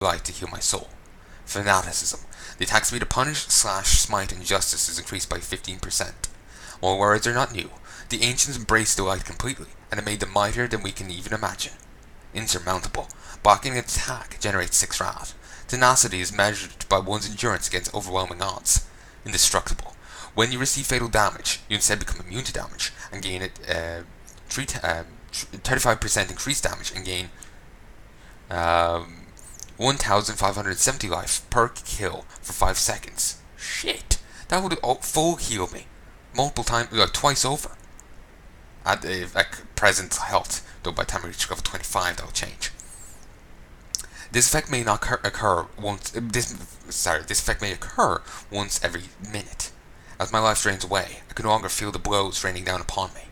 light to heal my soul. Fanaticism. The attack speed to punish, slash, smite, and justice is increased by 15%. While words are not new, the ancients embraced the light completely, and it made them mightier than we can even imagine. Insurmountable. Blocking an attack generates 6 wrath. Tenacity is measured by one's endurance against overwhelming odds. Indestructible. When you receive fatal damage, you instead become immune to damage, and gain 35% increased damage, and gain 1,570 life per kill for 5 seconds. Shit. That would full heal me. Multiple times, like twice over. At present health, though by the time I reach level 25 that will change. This effect may not occur once. This effect may occur once every minute. As my life drains away, I can no longer feel the blows raining down upon me.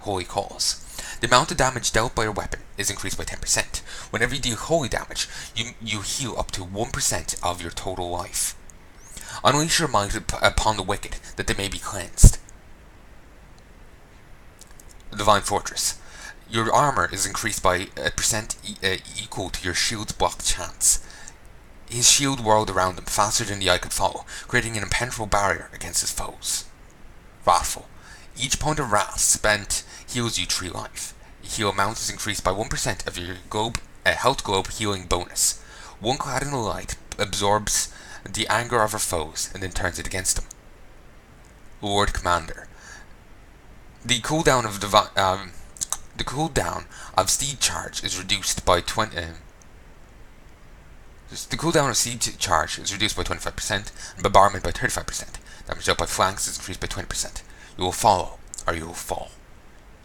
Holy calls. The amount of damage dealt by your weapon is increased by 10%. Whenever you deal holy damage, you heal up to 1% of your total life. Unleash your might upon the wicked, that they may be cleansed. Divine Fortress. Your armor is increased by a percent equal to your shield's block chance. His shield whirled around him faster than the eye could follow, creating an impenetrable barrier against his foes. Wrathful. Each point of wrath spent heals you 3 life. Heal amount is increased by 1% of your health globe healing bonus. One clad in the light absorbs the anger of our foes and then turns it against them. Lord Commander. The cooldown of Steed Charge is reduced by 20. The cooldown of Siege Charge is reduced by 25%, and Bombardment by 35%. Damage dealt by flanks is increased by 20%. You will follow, or you will fall.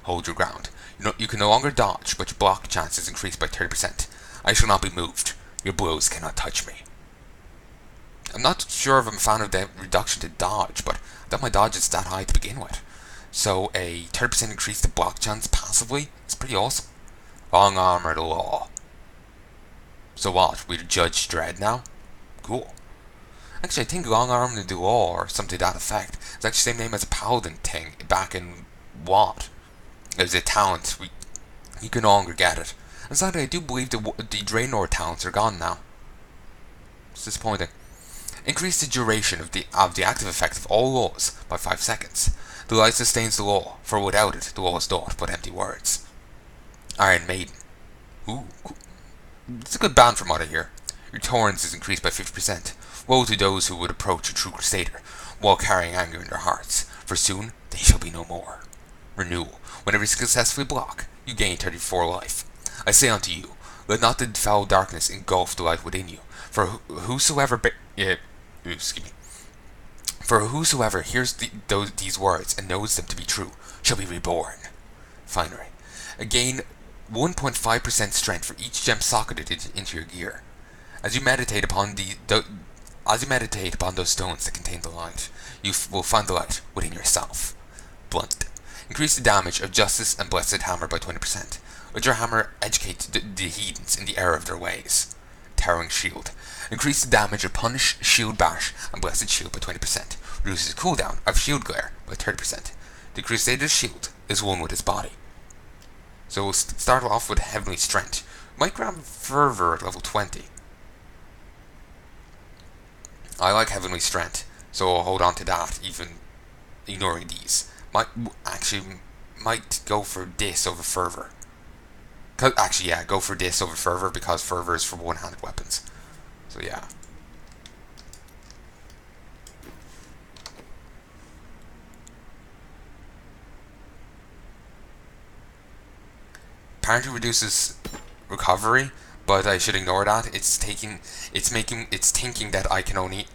Hold your ground. You can no longer dodge, but your block chance is increased by 30%. I shall not be moved. Your blows cannot touch me. I'm not sure if I'm a fan of the reduction to dodge, but I thought my dodge is that high to begin with. So a 30% increase to block chance passively is pretty awesome. Long Armor of the Law. So what, we're Judge Dredd now? Cool. Actually, I think Long Arm of the Law, or something to that effect, is actually the same name as a Paladin thing back in what? It was a talent. You can no longer get it. And sadly, I do believe the Draenor talents are gone now. It's disappointing. Increase the duration of the active effect of all laws by 5 seconds. The light sustains the law, for without it, the law is naught but empty words. Iron Maiden. Ooh, cool. It's a good band from what I hear. Your torrents is increased by 50%. Woe to those who would approach a true crusader, while carrying anger in their hearts, for soon they shall be no more. Renewal. Whenever you successfully block, you gain 34 life. I say unto you, let not the foul darkness engulf the light within you, for whosoever hears these words and knows them to be true shall be reborn. Finery. Gain 1.5% strength for each gem socketed into your gear. As you meditate upon those stones that contain the light, you will find the light within yourself. Blunt. Increase the damage of Justice and Blessed Hammer by 20%. Let your hammer educate the heathens in the error of their ways. Towering Shield. Increase the damage of Punish, Shield Bash, and Blessed Shield by 20%. Reduces cooldown of Shield Glare by 30%. The Crusader's shield is one with his body. So we'll start off with Heavenly Strength. Might grab Fervor at level 20. I like Heavenly Strength, so I'll hold on to that, even ignoring these. Might go for this over Fervor. Actually, yeah, go for this over Fervor, because Fervor is for one-handed weapons. So yeah. Apparently reduces recovery, but I should ignore that. It's thinking that I can only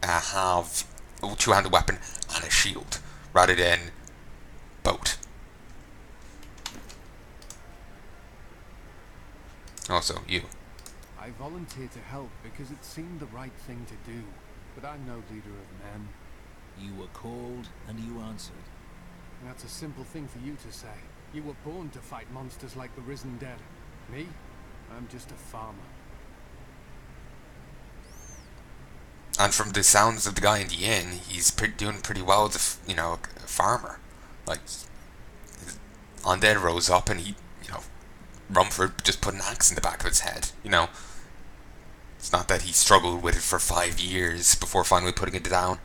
have a two-handed weapon and a shield, rather than both. Also, you. I volunteered to help because it seemed the right thing to do, but I'm no leader of men. You were called, and you answered. That's a simple thing for you to say. You were born to fight monsters like the risen dead. Me? I'm just a farmer. And from the sounds of the guy in the inn, he's doing pretty well as a farmer. Like, undead rose up and he, Rumford just put an axe in the back of his head, It's not that he struggled with it for 5 years before finally putting it down.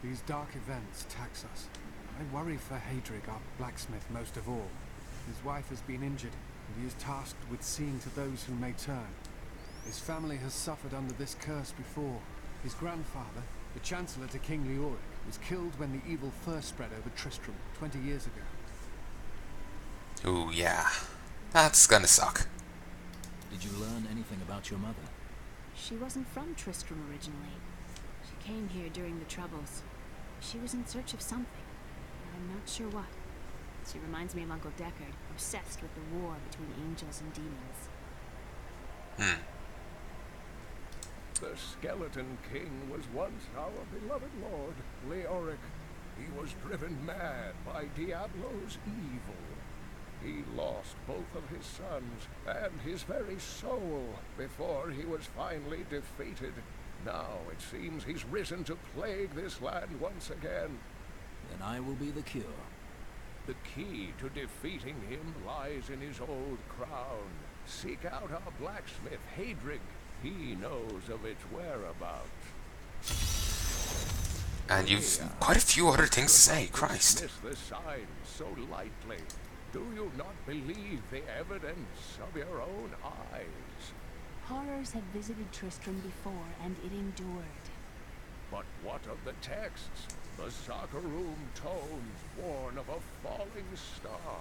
These dark events tax us. I worry for Heydrig, our blacksmith, most of all. His wife has been injured, and he is tasked with seeing to those who may turn. His family has suffered under this curse before. His grandfather, the Chancellor to King Leoric, was killed when the evil first spread over Tristram 20 years ago. Ooh, yeah. That's gonna suck. Did you learn anything about your mother? She wasn't from Tristram originally. She came here during the Troubles. She was in search of something. I'm not sure what. She reminds me of Uncle Deckard, obsessed with the war between angels and demons. The Skeleton King was once our beloved lord, Leoric. He was driven mad by Diablo's evil. He lost both of his sons and his very soul before he was finally defeated. Now it seems he's risen to plague this land once again. Then I will be the cure. The key to defeating him lies in his old crown. Seek out our blacksmith, Heydrig. He knows of its whereabouts. And you've quite a few other things to say, Christ. Dismiss the signs so lightly. Do you not believe the evidence of your own eyes? Horrors have visited Tristram before, and it endured. But what of the texts? The Sakarum tomes warn of a falling star.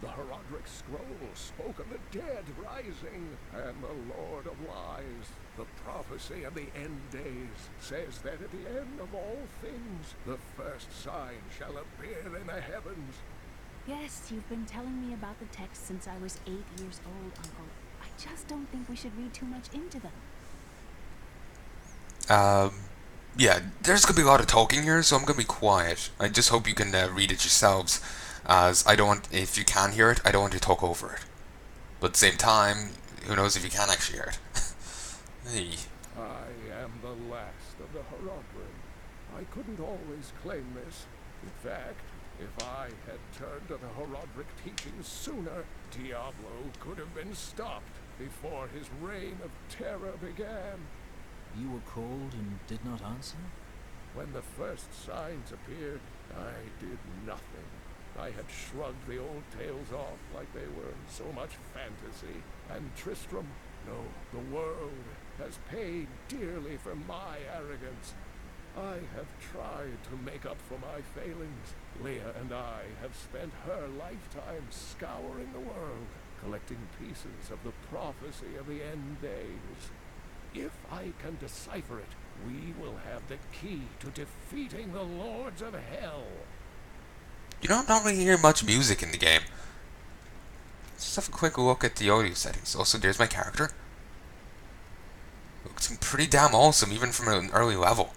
The Herodric scroll spoke of the dead rising, and the Lord of Lies, the prophecy of the end days, says that at the end of all things, the first sign shall appear in the heavens. Yes, you've been telling me about the text since I was 8 years old, Uncle. I just don't think we should read too much into them. Yeah, there's gonna be a lot of talking here, so I'm gonna be quiet. I just hope you can read it yourselves, as I don't want, if you can hear it, I don't want to talk over it. But at the same time, who knows if you can actually hear it. Hey. I am the last of the Herodrim. I couldn't always claim this. In fact, if I had turned to the Herodric teachings sooner, Diablo could have been stopped before his reign of terror began. You were called and did not answer? When the first signs appeared, I did nothing. I had shrugged the old tales off like they were so much fantasy. And Tristram, no, the world, has paid dearly for my arrogance. I have tried to make up for my failings. Leah and I have spent her lifetime scouring the world, collecting pieces of the prophecy of the end days. If I can decipher it, we will have the key to defeating the lords of hell. You don't really hear much music in the game. Let's just have a quick look at the audio settings. Also, there's my character. Looks pretty damn awesome, even from an early level.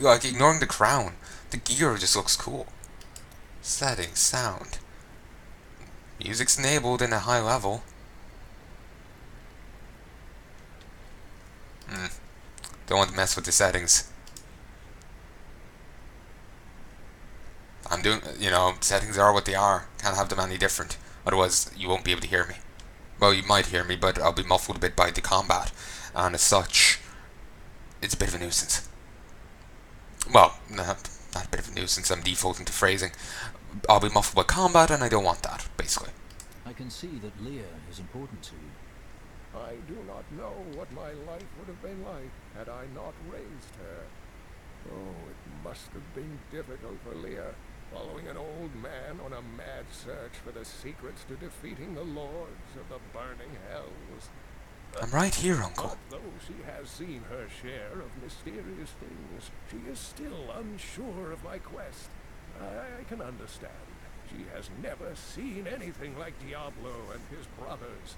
Like, ignoring the crown, the gear just looks cool. Settings, sound. Music's enabled in a high level. Don't want to mess with the settings. I'm doing, settings are what they are. Can't have them any different. Otherwise, you won't be able to hear me. Well, you might hear me, but I'll be muffled a bit by the combat. And as such, it's a bit of a nuisance. Well, not a bit of a nuisance, I'm defaulting to phrasing. I'll be muffled by combat, and I don't want that, basically. I can see that Leah is important to you. I do not know what my life would have been like had I not raised her. Oh, it must have been difficult for Leah, following an old man on a mad search for the secrets to defeating the lords of the burning hells. I'm right here, Uncle. But though she has seen her share of mysterious things, she is still unsure of my quest. I can understand. She has never seen anything like Diablo and his brothers.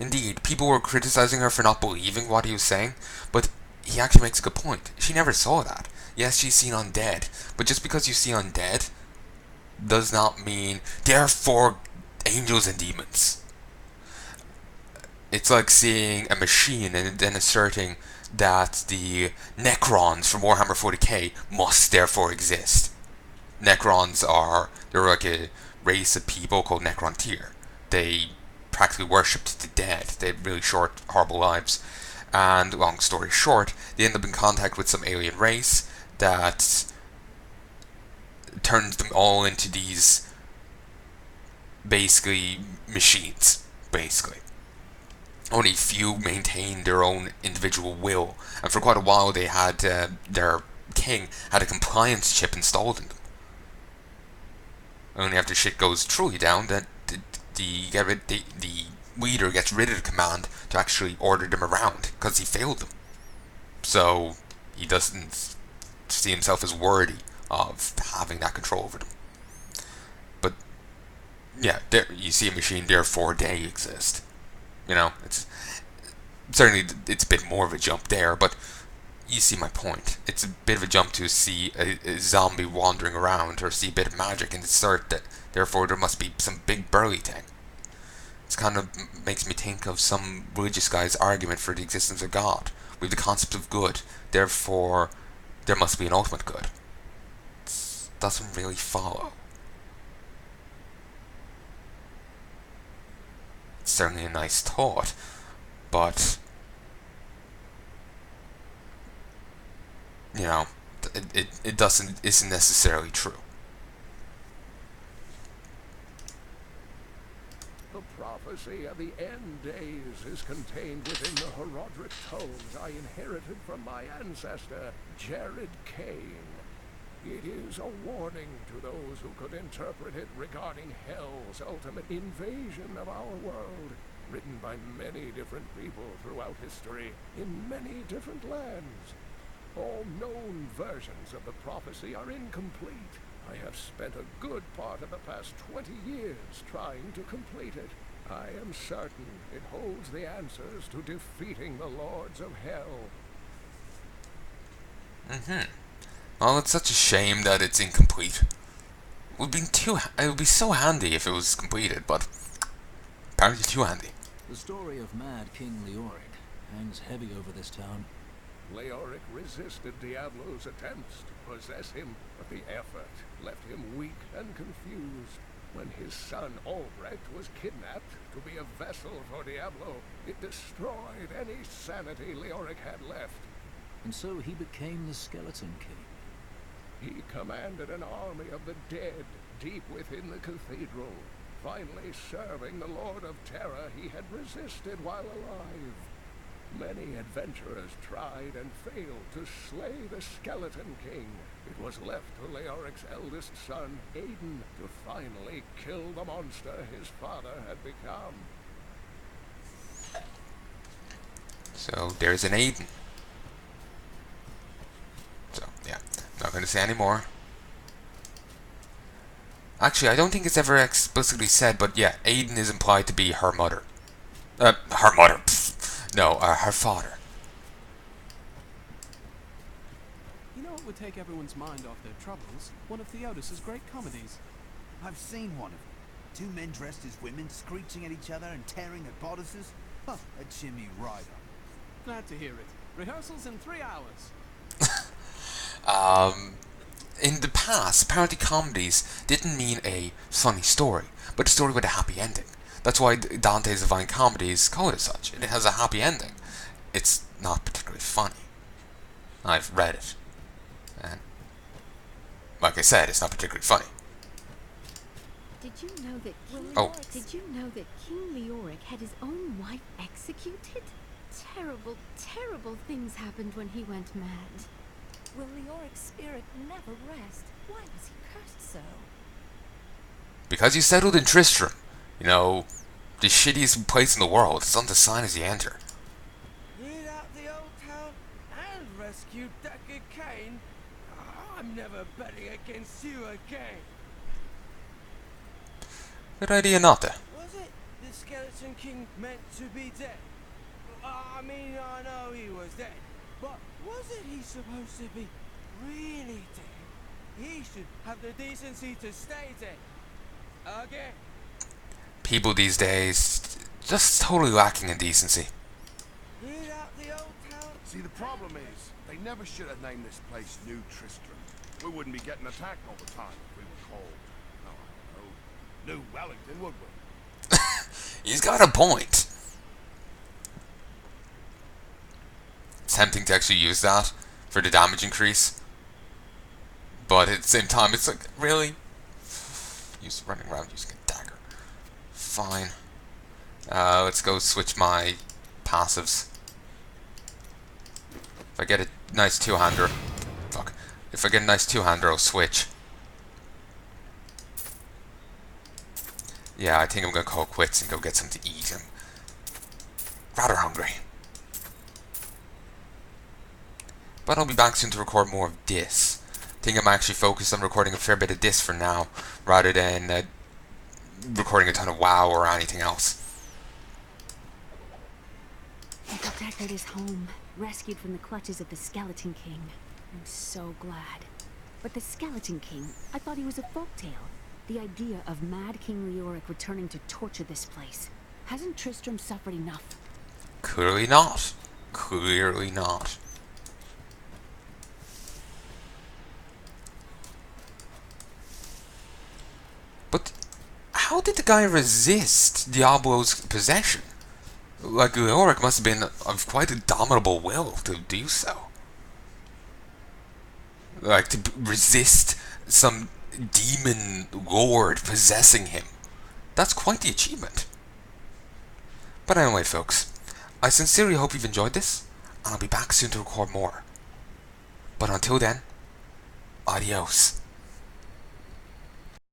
Indeed, people were criticizing her for not believing what he was saying, but he actually makes a good point. She never saw that. Yes, she's seen undead, but just because you see undead does not mean there are 4 angels and demons. It's like seeing a machine and then asserting that the Necrons from Warhammer 40k must therefore exist. Necrons they're like a race of people called Necrontyr. They practically worshipped the dead. They had really short, horrible lives. And long story short, they end up in contact with some alien race that turns them all into these basically machines, basically. Only few maintained their own individual will, and for quite a while they had their king had a compliance chip installed in them. Only after shit goes truly down that the leader gets rid of the command to actually order them around, because he failed them. So he doesn't see himself as worthy of having that control over them. But yeah, there, you see a machine, therefore they exist. You know, it's a bit more of a jump there, but you see my point. It's a bit of a jump to see a zombie wandering around, or see a bit of magic and assert that therefore there must be some big burly thing. It kind of makes me think of some religious guy's argument for the existence of God. We have the concept of good, therefore there must be an ultimate good. It doesn't really follow. It's certainly a nice thought, but you know, it isn't necessarily true. The prophecy of the end days is contained within the Herodric tomes I inherited from my ancestor, Jared Kane. It is a warning to those who could interpret it regarding Hell's ultimate invasion of our world, written by many different people throughout history, in many different lands. All known versions of the prophecy are incomplete. I have spent a good part of the past 20 years trying to complete it. I am certain it holds the answers to defeating the Lords of Hell. Well, it's such a shame that it's incomplete. It would be so handy if it was completed, but apparently too handy. The story of Mad King Leoric hangs heavy over this town. Leoric resisted Diablo's attempts to possess him, but the effort left him weak and confused. When his son Albrecht was kidnapped to be a vessel for Diablo, it destroyed any sanity Leoric had left. And so he became the Skeleton King. He commanded an army of the dead deep within the cathedral, finally serving the Lord of Terror he had resisted while alive. Many adventurers tried and failed to slay the Skeleton King. It was left to Leoric's eldest son, Aiden, to finally kill the monster his father had become. So there's an Aiden. So yeah, not going to say any more. Actually, I don't think it's ever explicitly said, but yeah, Aiden is implied to be her mother. Her mother. No, her father. You know what would take everyone's mind off their troubles? One of Theodos's great comedies. I've seen one of them. Two men dressed as women screeching at each other and tearing at bodices. Huh, a chimney right up. Glad to hear it. Rehearsals in 3 hours. In the past, apparently comedies didn't mean a funny story, but a story with a happy ending. That's why Dante's Divine Comedy is called as such. It has a happy ending. It's not particularly funny. I've read it. And, like I said, it's not particularly funny. Did you know that Did you know that King Leoric had his own wife executed? Terrible, terrible things happened when he went mad. Will Leoric's spirit never rest? Why was he cursed so? Because you settled in Tristram. You know, the shittiest place in the world. It's on the sign as you enter. Rid out the old town and rescue Deckard Cain? I'm never betting against you again. Good idea not to. Was it the Skeleton King meant to be dead? I mean, I know he was dead, but wasn't he supposed to be really dead? He should have the decency to stay dead. Again. People these days, just totally lacking in decency. Rid out the old town. See, the problem is, they never should have named this place New Tristram. We wouldn't be getting attacked all the time if we were called, oh, I don't know, New Wellington, would we? He's got a point. It's tempting to actually use that for the damage increase, but at the same time, it's like, really? Use running around using a dagger. Fine. Let's go switch my passives. If I get a nice two-hander, fuck. If I get a nice two-hander, I'll switch. Yeah, I think I'm gonna call quits and go get something to eat. I'm rather hungry. But I'll be back soon to record more of this. I think I'm actually focused on recording a fair bit of this for now, rather than recording a ton of WoW or anything else. Uncle Deckard is home, rescued from the clutches of the Skeleton King. I'm so glad. But the Skeleton King, I thought he was a folktale. The idea of Mad King Leoric returning to torture this place. Hasn't Tristram suffered enough? Clearly not. Clearly not. But how did the guy resist Diablo's possession? Like, Leoric must have been of quite a dominable will to do so. Like, to resist some demon lord possessing him. That's quite the achievement. But anyway, folks, I sincerely hope you've enjoyed this, and I'll be back soon to record more. But until then, adios.